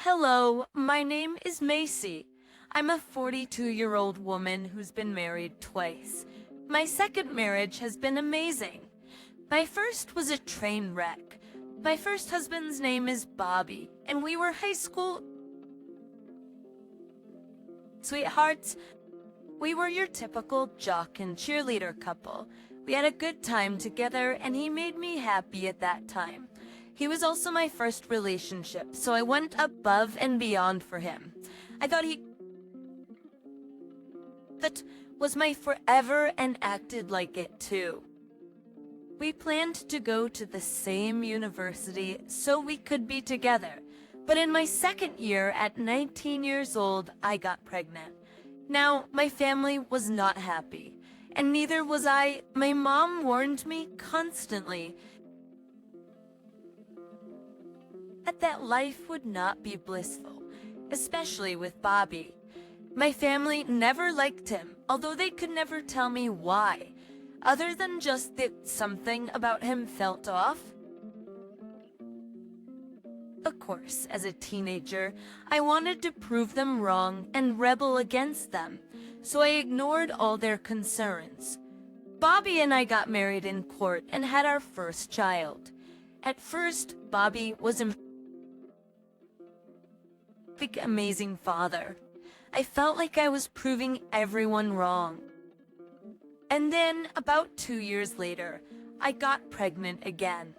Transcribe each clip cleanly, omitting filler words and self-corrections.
Hello, my name is Macy. I'm a 42-year-old woman who's been married twice. My second marriage has been amazing. My first was a train wreck. My first husband's name is Bobby, and we were high school sweethearts. We were your typical jock and cheerleader couple. We had a good time together, and he made me happy at that time. He was also my first relationship, so I went above and beyond for him. I thought that was my forever and acted like it too. We planned to go to the same university so we could be together. But in my second year, at 19 years old, I got pregnant. Now, my family was not happy, and neither was I. My mom warned me constantly that life would not be blissful, especially with Bobby. My family never liked him, although they could never tell me why, other than just that something about him felt off. Of course, as a teenager, I wanted to prove them wrong and rebel against them, so I ignored all their concerns. Bobby and I got married in court and had our first child. At first, Bobby was an amazing father. I felt like I was proving everyone wrong. And then, about 2 years later, I got pregnant again.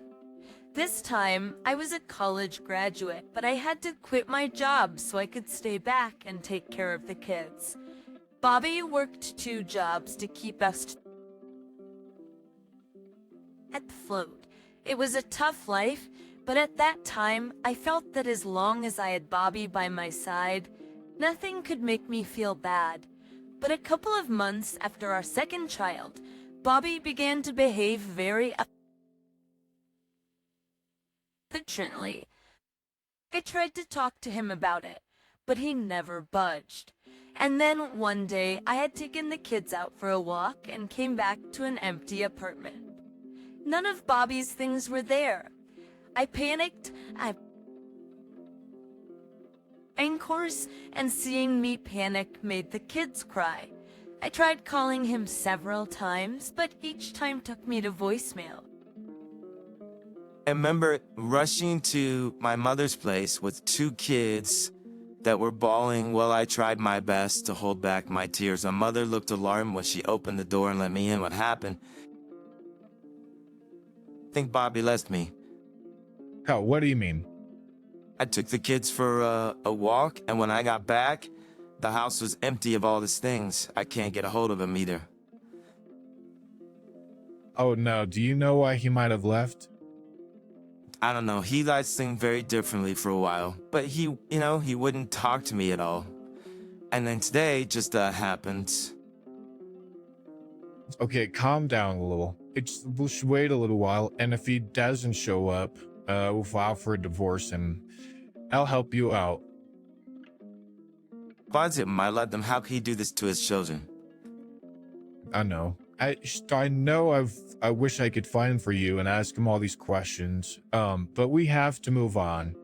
This time, I was a college graduate, but I had to quit my job so I could stay back and take care of the kids. Bobby worked 2 jobs to keep us afloat. It was a tough life, but at that time, I felt that as long as I had Bobby by my side, nothing could make me feel bad. But a couple of months after our second child, Bobby began to behave very differently. I tried to talk to him about it, but he never budged. And then one day, I had taken the kids out for a walk and came back to an empty apartment. None of Bobby's things were there. I panicked, of course, and seeing me panic made the kids cry. I tried calling him several times, but each time took me to voicemail. I remember rushing to my mother's place with 2 kids that were bawling while I tried my best to hold back my tears. My mother looked alarmed when she opened the door and let me in. What happened? I think Bobby left me. How? What do you mean? I took the kids for a walk, and when I got back, the house was empty of all his things. I can't get a hold of him either. Oh no, do you know why he might have left? I don't know, he likes things very differently for a while, but he wouldn't talk to me at all. And then today just happened. Okay, calm down a little. We'll wait a little while, and if he doesn't show up, we'll file for a divorce and I'll help you out. Why's it my let them? How can he do this to his children? I know. I know I wish I could find him for you and ask him all these questions. But we have to move on.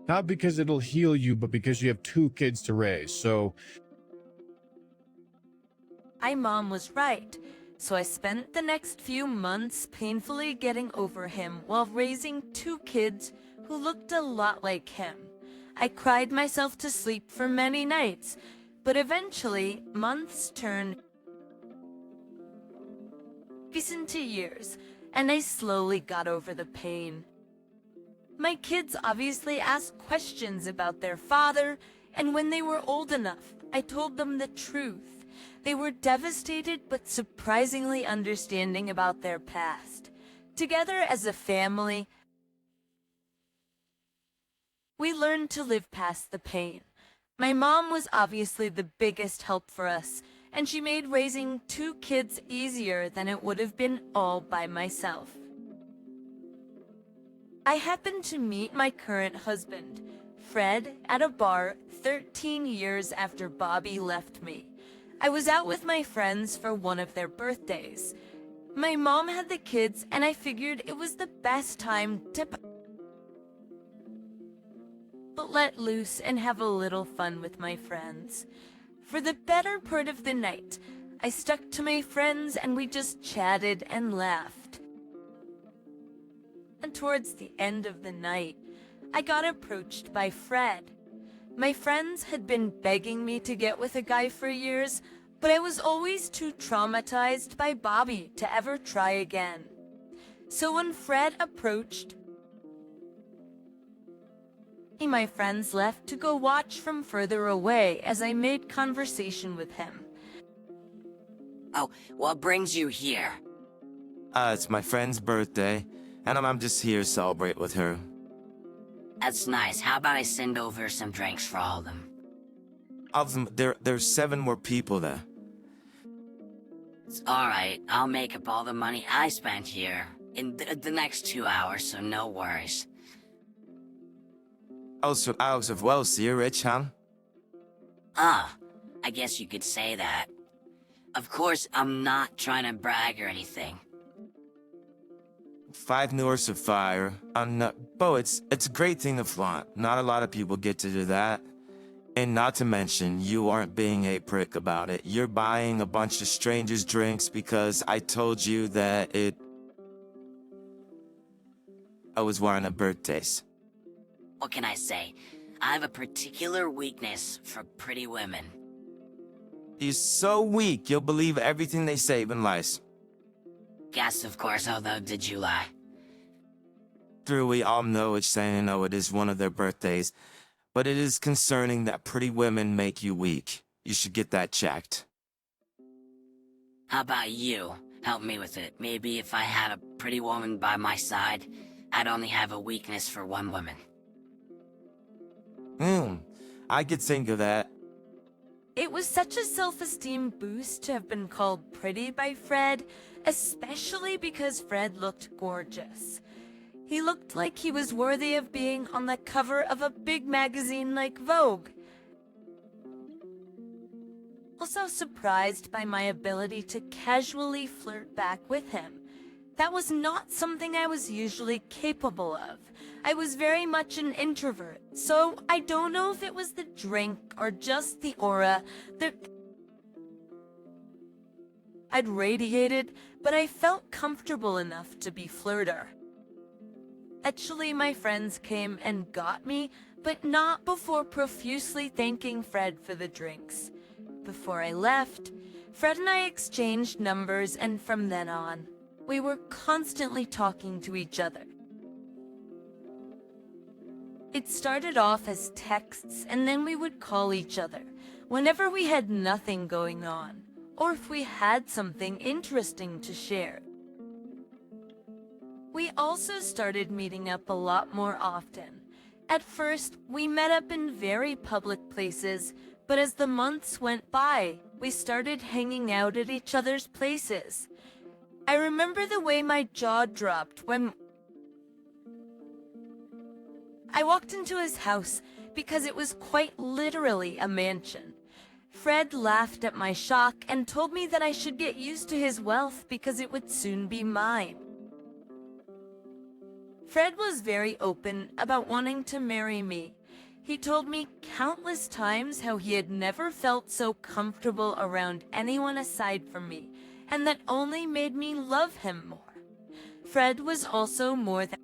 Not because it'll heal you, but because you have 2 kids to raise, so... My mom was right, so I spent the next few months painfully getting over him while raising 2 kids who looked a lot like him. I cried myself to sleep for many nights, but eventually, months turned into years, and I slowly got over the pain. My kids obviously asked questions about their father, and when they were old enough, I told them the truth. They were devastated but surprisingly understanding about their past. Together as a family, we learned to live past the pain. My mom was obviously the biggest help for us, and she made raising 2 kids easier than it would have been all by myself. I happened to meet my current husband, Fred, at a bar 13 years after Bobby left me. I was out with my friends for one of their birthdays. My mom had the kids, and I figured it was the best time to... But felt let loose and have a little fun with my friends. For the better part of the night, I stuck to my friends and we just chatted and laughed. And towards the end of the night, I got approached by Fred. My friends had been begging me to get with a guy for years, but I was always too traumatized by Bobby to ever try again. So when Fred approached, my friends left to go watch from further away as I made conversation with him. Oh, what brings you here? It's my friend's birthday, and I'm just here to celebrate with her. That's nice. How about I send over some drinks for all of them? Of them, there's 7 more people there. It's alright. I'll make up all the money I spent here in the next 2 hours, so no worries. Also, well, so you're rich, huh? Ah, I guess you could say that. Of course, I'm not trying to brag or anything. 5 Norths of Fire. Bo, it's a great thing to flaunt. Not a lot of people get to do that. And not to mention, you aren't being a prick about it. You're buying a bunch of strangers drinks because I told you that I was wearing a birthdays. What can I say? I have a particular weakness for pretty women. You're so weak, you'll believe everything they say, even lies. Guess, of course, although did you lie? True, we all know it's saying no, it is one of their birthdays. But it is concerning that pretty women make you weak. You should get that checked. How about you? Help me with it. Maybe if I had a pretty woman by my side, I'd only have a weakness for one woman. I could think of that. It was such a self-esteem boost to have been called pretty by Fred, especially because Fred looked gorgeous. He looked like he was worthy of being on the cover of a big magazine like Vogue. Also surprised by my ability to casually flirt back with him. That was not something I was usually capable of. I was very much an introvert, so I don't know if it was the drink or just the aura that I'd radiated, but I felt comfortable enough to be flirter. Actually, my friends came and got me, but not before profusely thanking Fred for the drinks. Before I left, Fred and I exchanged numbers, and from then on, we were constantly talking to each other. It started off as texts, and then we would call each other whenever we had nothing going on, or if we had something interesting to share. We also started meeting up a lot more often. At first, we met up in very public places, but as the months went by, we started hanging out at each other's places. I remember the way my jaw dropped when I walked into his house because it was quite literally a mansion. Fred laughed at my shock and told me that I should get used to his wealth because it would soon be mine. Fred was very open about wanting to marry me. He told me countless times how he had never felt so comfortable around anyone aside from me, and that only made me love him more. Fred was also more than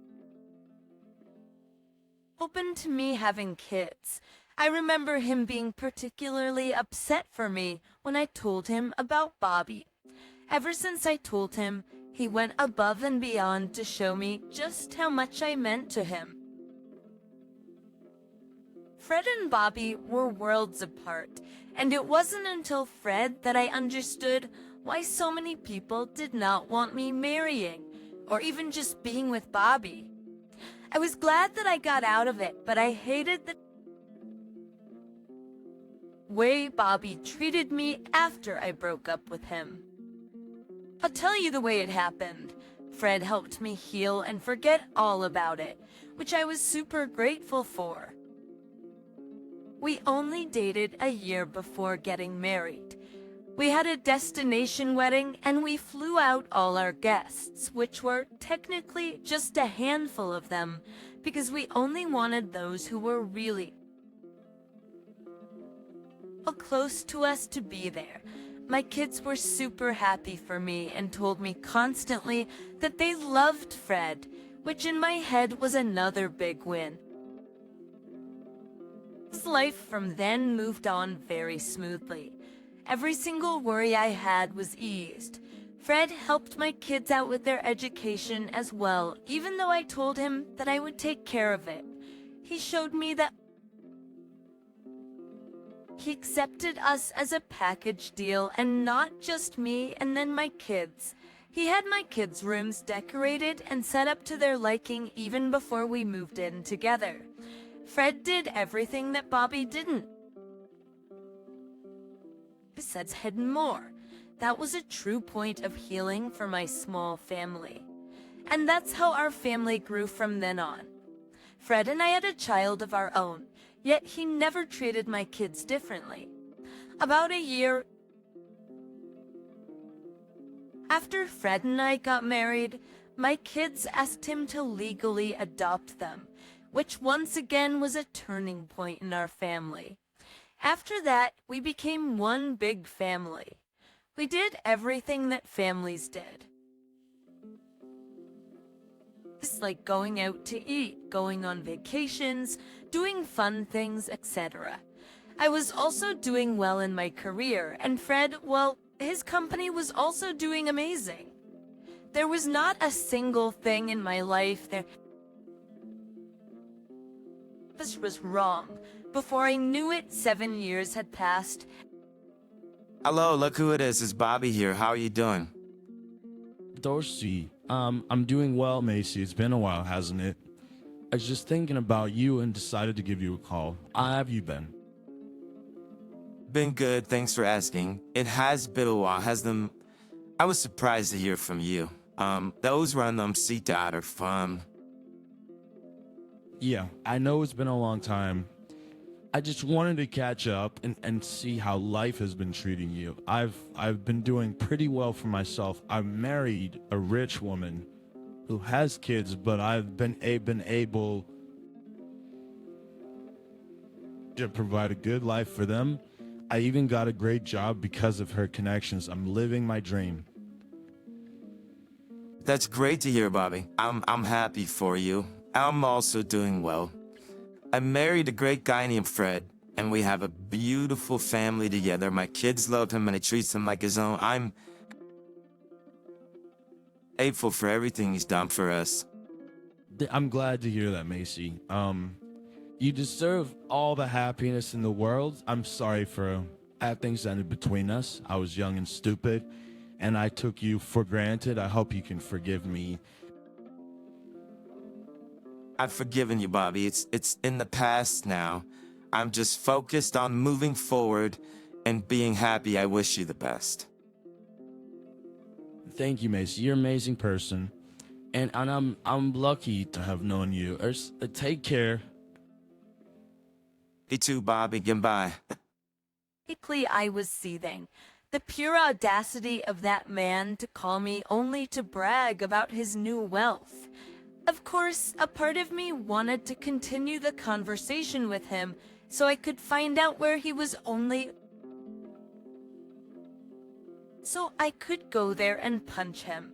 open to me having kids. I remember him being particularly upset for me when I told him about Bobby. Ever since I told him, he went above and beyond to show me just how much I meant to him. Fred and Bobby were worlds apart, and it wasn't until Fred that I understood why so many people did not want me marrying, or even just being with Bobby. I was glad that I got out of it, but I hated the way Bobby treated me after I broke up with him. I'll tell you the way it happened. Fred helped me heal and forget all about it, which I was super grateful for. We only dated a year before getting married. We had a destination wedding and we flew out all our guests, which were technically just a handful of them, because we only wanted those who were really close to us to be there. My kids were super happy for me and told me constantly that they loved Fred, which in my head was another big win. His life from then moved on very smoothly. Every single worry I had was eased. Fred helped my kids out with their education as well, even though I told him that I would take care of it. He showed me that he accepted us as a package deal, and not just me and then my kids. He had my kids' rooms decorated and set up to their liking even before we moved in together. Fred did everything that Bobby didn't. Besides, had more. That was a true point of healing for my small family. And that's how our family grew from then on. Fred and I had a child of our own, yet he never treated my kids differently. About a year after Fred and I got married, my kids asked him to legally adopt them, which once again was a turning point in our family. After that, we became one big family. We did everything that families did. It's like going out to eat, going on vacations, doing fun things, etc. I was also doing well in my career, and Fred, well, his company was also doing amazing. There was not a single thing in my life that this was wrong. Before I knew it, 7 years had passed. Hello, look who it is. It's Bobby here. How are you doing? Dorsey, I'm doing well, Macy. It's been a while, hasn't it? I was just thinking about you and decided to give you a call. How have you been? Been good, thanks for asking. It has been a while, I was surprised to hear from you. Those run citado fun. Yeah, I know it's been a long time. I just wanted to catch up and see how life has been treating you. I've been doing pretty well for myself. I married a rich woman who has kids, but I've been able to provide a good life for them. I even got a great job because of her connections. I'm living my dream. That's great to hear, Bobby. I'm happy for you. I'm also doing well. I married a great guy named Fred, and we have a beautiful family together. My kids love him, and he treats them like his own. I'm grateful for everything he's done for us. I'm glad to hear that, Macy. You deserve all the happiness in the world. I'm sorry for bad things that ended between us. I was young and stupid, and I took you for granted. I hope you can forgive me. I've forgiven you, Bobby. It's in the past now. I'm just focused on moving forward and being happy. I wish you the best. Thank you, Macy. You're an amazing person, and I'm lucky to have known you. Take care. You too, Bobby. Goodbye. Quickly, I was seething. The pure audacity of that man to call me only to brag about his new wealth. Of course, a part of me wanted to continue the conversation with him so I could find out where he was so I could go there and punch him.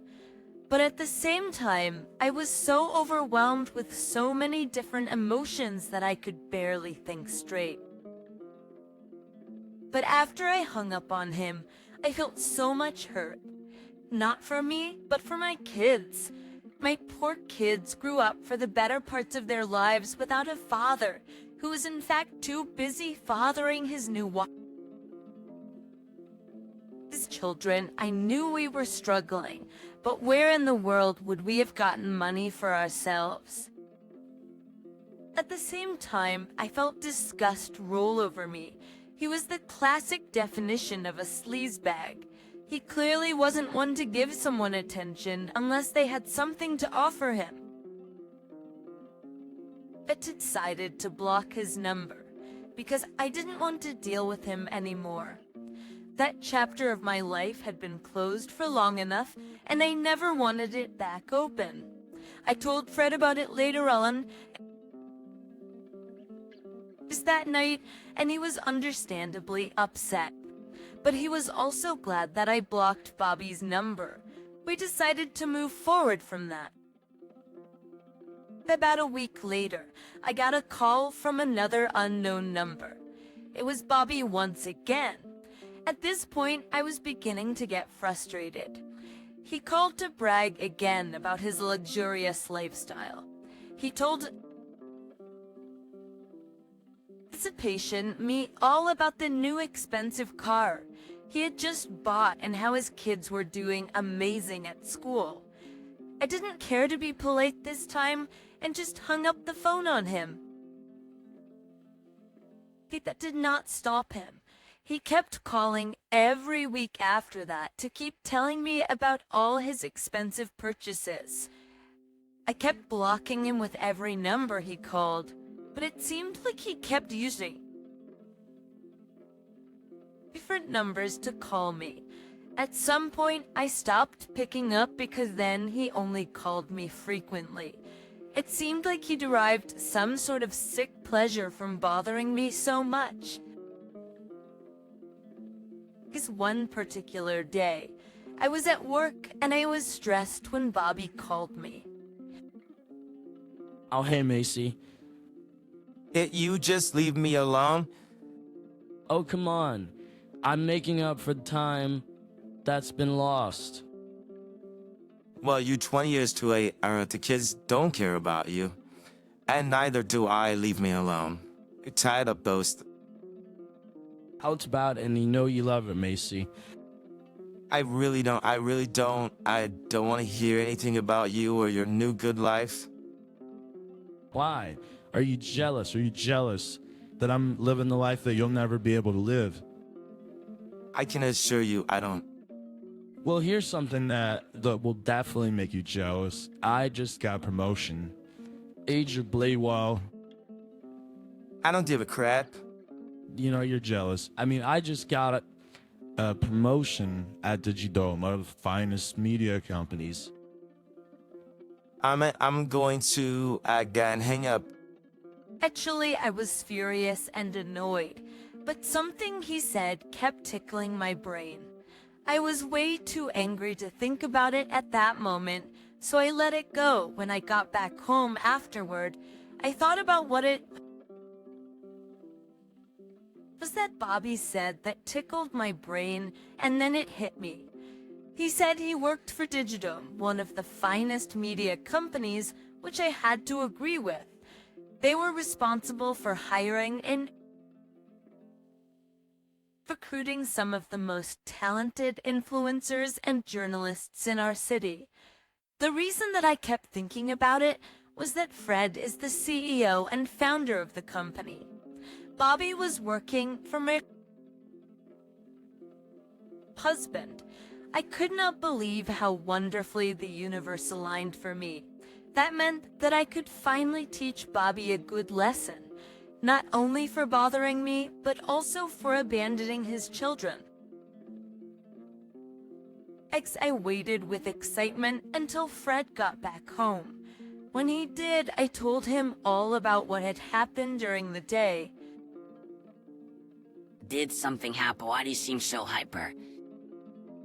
But at the same time, I was so overwhelmed with so many different emotions that I could barely think straight. But after I hung up on him, I felt so much hurt. Not for me, but for my kids. My poor kids grew up for the better parts of their lives without a father, who was in fact too busy fathering his new wife. As children, I knew we were struggling, but where in the world would we have gotten money for ourselves? At the same time, I felt disgust roll over me. He was the classic definition of a sleazebag. He clearly wasn't one to give someone attention unless they had something to offer him. I decided to block his number because I didn't want to deal with him anymore. That chapter of my life had been closed for long enough, and I never wanted it back open. I told Fred about it later on that night, and he was understandably upset. But he was also glad that I blocked Bobby's number. We decided to move forward from that. About a week later, I got a call from another unknown number. It was Bobby once again. At this point, I was beginning to get frustrated. He called to brag again about his luxurious lifestyle. He told me all about the new expensive car he had just bought and how his kids were doing amazing at school. I didn't care to be polite this time and just hung up the phone on him. That did not stop him. He kept calling every week after that to keep telling me about all his expensive purchases. I kept blocking him with every number he called, but it seemed like he kept using different numbers to call me. At some point, I stopped picking up because then he only called me frequently. It seemed like he derived some sort of sick pleasure from bothering me so much. This one particular day, I was at work and I was stressed when Bobby called me. Oh, hey, Macy. You just leave me alone? Oh, come on. I'm making up for the time that's been lost. Well, you're 20 years too late. The kids don't care about you. And neither do I. Leave me alone. You're tired of those. How it's about, and you know you love it, Macy. I really don't. I don't want to hear anything about you or your new good life. Why? Are you jealous? Are you jealous that I'm living the life that you'll never be able to live? I can assure you I don't. Well, here's something that will definitely make you jealous. I just got a promotion. Age of Bladewell. I don't give a crap. You know, you're jealous. I mean, I just got a promotion at Digidome, one of the finest media companies. I'm going to again hang up. Actually, I was furious and annoyed, but something he said kept tickling my brain. I was way too angry to think about it at that moment, so I let it go. When I got back home afterward, I thought about what it was that Bobby said that tickled my brain, and then it hit me. He said he worked for Digidome, one of the finest media companies, which I had to agree with. They were responsible for hiring and recruiting some of the most talented influencers and journalists in our city. The reason that I kept thinking about it was that Fred is the CEO and founder of the company. Bobby was working for my husband. I could not believe how wonderfully the universe aligned for me. That meant that I could finally teach Bobby a good lesson, not only for bothering me, but also for abandoning his children. I waited with excitement until Fred got back home. When he did, I told him all about what had happened during the day. Did something happen? Why do you seem so hyper?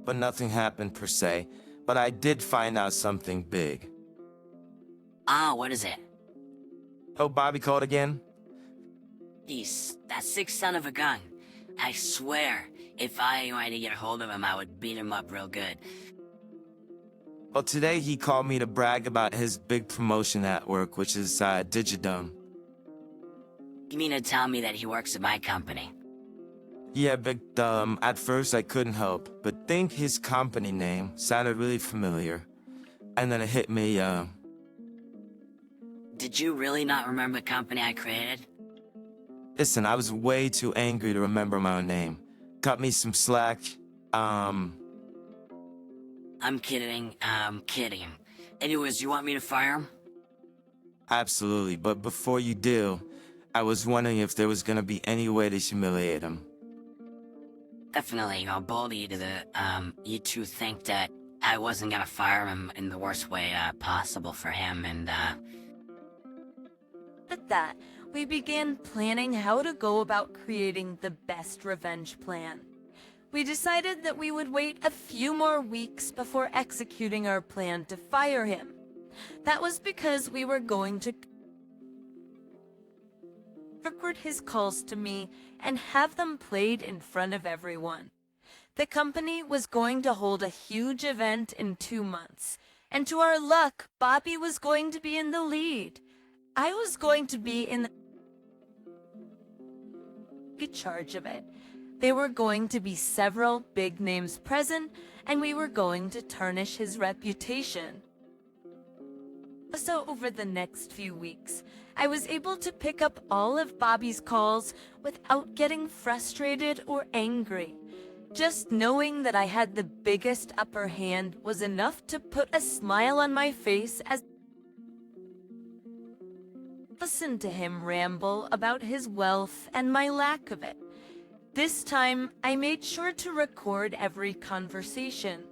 But nothing happened per se. But I did find out something big. What is it? Oh, Bobby called again? Jeez, that sick son of a gun. I swear, if I wanted to get a hold of him, I would beat him up real good. Well, today he called me to brag about his big promotion at work, which is Digidome. You mean to tell me that he works at my company? Yeah, big at first I couldn't help but think his company name sounded really familiar. And then it hit me, Did you really not remember the company I created? Listen, I was way too angry to remember my own name. Cut me some slack. I'm kidding. Kidding. Anyways, you want me to fire him? Absolutely, but before you do, I was wondering if there was gonna be any way to humiliate him. Definitely, I'll bold you to the, you two think that I wasn't gonna fire him in the worst way possible for him, and At that, we began planning how to go about creating the best revenge plan. We decided that we would wait a few more weeks before executing our plan to fire him. That was because we were going to record his calls to me and have them played in front of everyone. The company was going to hold a huge event in 2 months, and to our luck, Bobby was going to be in the lead. I was going to be in charge of it. There were going to be several big names present, and we were going to tarnish his reputation. So over the next few weeks, I was able to pick up all of Bobby's calls without getting frustrated or angry. Just knowing that I had the biggest upper hand was enough to put a smile on my face as I listened to him ramble about his wealth and my lack of it. This time, I made sure to record every conversation.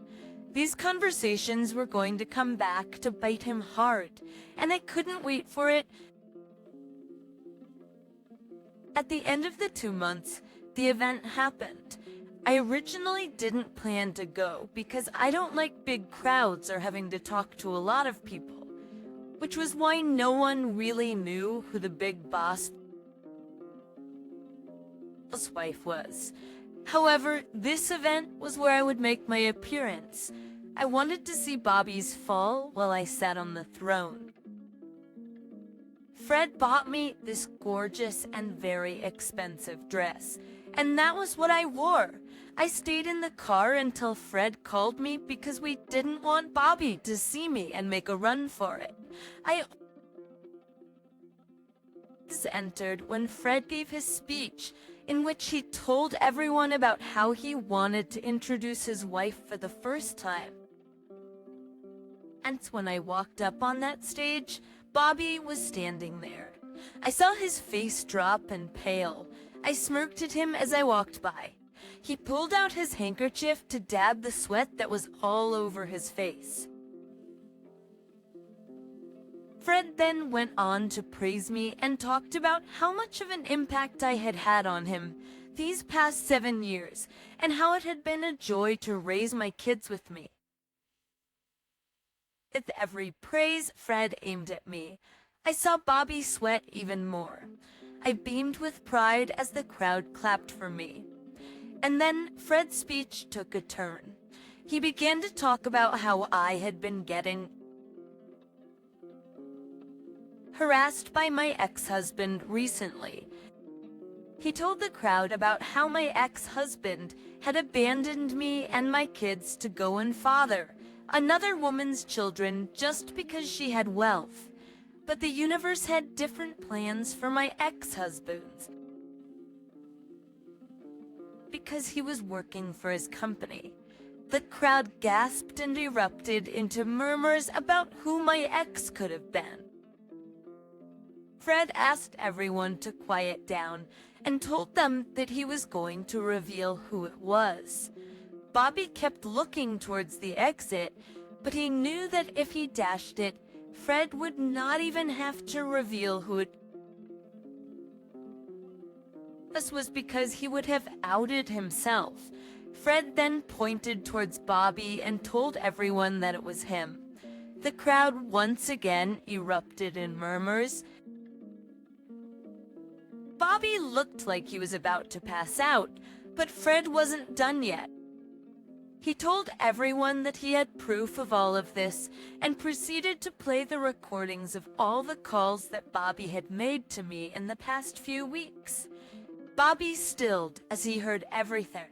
These conversations were going to come back to bite him hard, and I couldn't wait for it. At the end of the 2 months, the event happened. I originally didn't plan to go because I don't like big crowds or having to talk to a lot of people, which was why no one really knew who the big boss wife was. However, this event was where I would make my appearance. I wanted to see Bobby's fall while I sat on the throne. Fred bought me this gorgeous and very expensive dress, and that was what I wore. I stayed in the car until Fred called me because we didn't want Bobby to see me and make a run for it. I entered when Fred gave his speech, in which he told everyone about how he wanted to introduce his wife for the first time. And when I walked up on that stage, Bobby was standing there. I saw his face drop and pale. I smirked at him as I walked by. He pulled out his handkerchief to dab the sweat that was all over his face. Fred then went on to praise me and talked about how much of an impact I had had on him these past 7 years, and how it had been a joy to raise my kids with me. With every praise Fred aimed at me, I saw Bobby sweat even more. I beamed with pride as the crowd clapped for me. And then Fred's speech took a turn. He began to talk about how I had been getting harassed by my ex-husband recently. He told the crowd about how my ex-husband had abandoned me and my kids to go and father another woman's children just because she had wealth. But the universe had different plans for my ex-husband because he was working for his company. The crowd gasped and erupted into murmurs about who my ex could have been. Fred asked everyone to quiet down and told them that he was going to reveal who it was. Bobby kept looking towards the exit, but he knew that if he dashed it, Fred would not even have to reveal who it was. This was because he would have outed himself. Fred then pointed towards Bobby and told everyone that it was him. The crowd once again erupted in murmurs. Bobby looked like he was about to pass out, but Fred wasn't done yet. He told everyone that he had proof of all of this and proceeded to play the recordings of all the calls that Bobby had made to me in the past few weeks. Bobby stilled as he heard everything,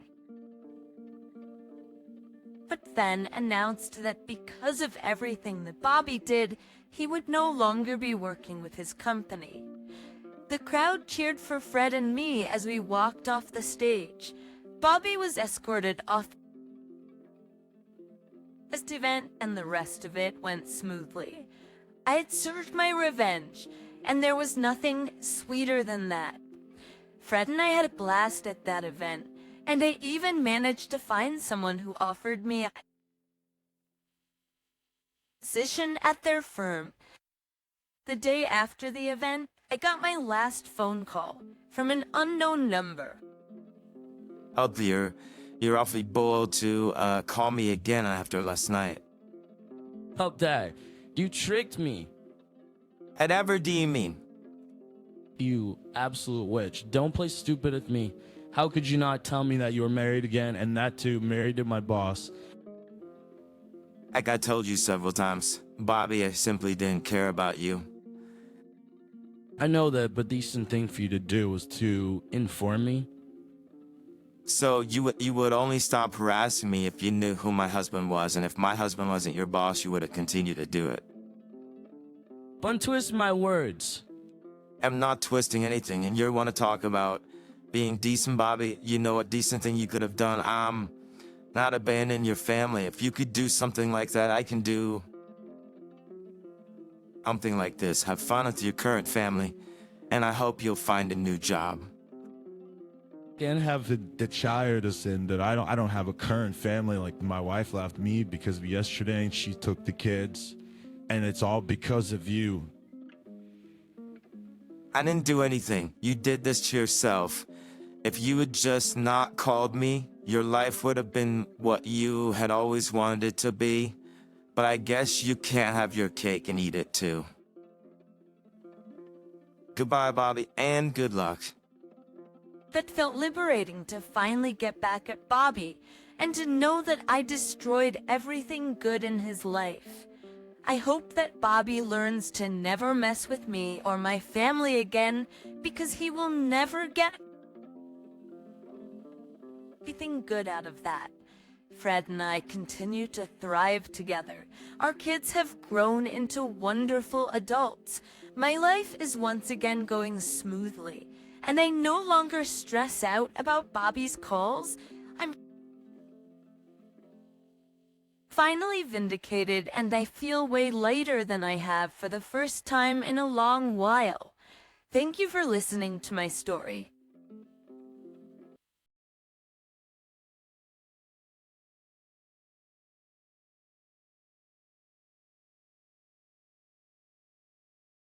but then announced that because of everything that Bobby did, he would no longer be working with his company. The crowd cheered for Fred and me as we walked off the stage. Bobby was escorted off the event, and the rest of it went smoothly. I had served my revenge, and there was nothing sweeter than that. Fred and I had a blast at that event, and I even managed to find someone who offered me position at their firm. The day after the event, I got my last phone call from an unknown number. Oh, you're awfully bold to call me again after last night. Oh, Dad, you tricked me. Whatever do you mean? You absolute witch. Don't play stupid with me. How could you not tell me that you were married again, and that too, married to my boss? Like I told you several times, Bobby, I simply didn't care about you. I know that, but the decent thing for you to do was to inform me. So you would only stop harassing me if you knew who my husband was, and if my husband wasn't your boss, you would have continued to do it. Untwist my words. I'm not twisting anything, and you want to talk about being decent, Bobby. You know what decent thing you could have done? Not abandon your family. If you could do something like that, I can do something like this. Have fun with your current family, and I hope you'll find a new job. Can't have the child to sin that I don't have a current family. Like, my wife left me because of yesterday, and she took the kids, and it's all because of you. I didn't do anything. You did this to yourself. If you had just not called me, your life would have been what you had always wanted it to be. But I guess you can't have your cake and eat it too. Goodbye, Bobby, and good luck. That felt liberating to finally get back at Bobby and to know that I destroyed everything good in his life. I hope that Bobby learns to never mess with me or my family again, because he will never get anything good out of that. Fred and I continue to thrive together. Our kids have grown into wonderful adults. My life is once again going smoothly, and I no longer stress out about Bobby's calls. I'm finally vindicated, and I feel way lighter than I have for the first time in a long while. Thank you for listening to my story.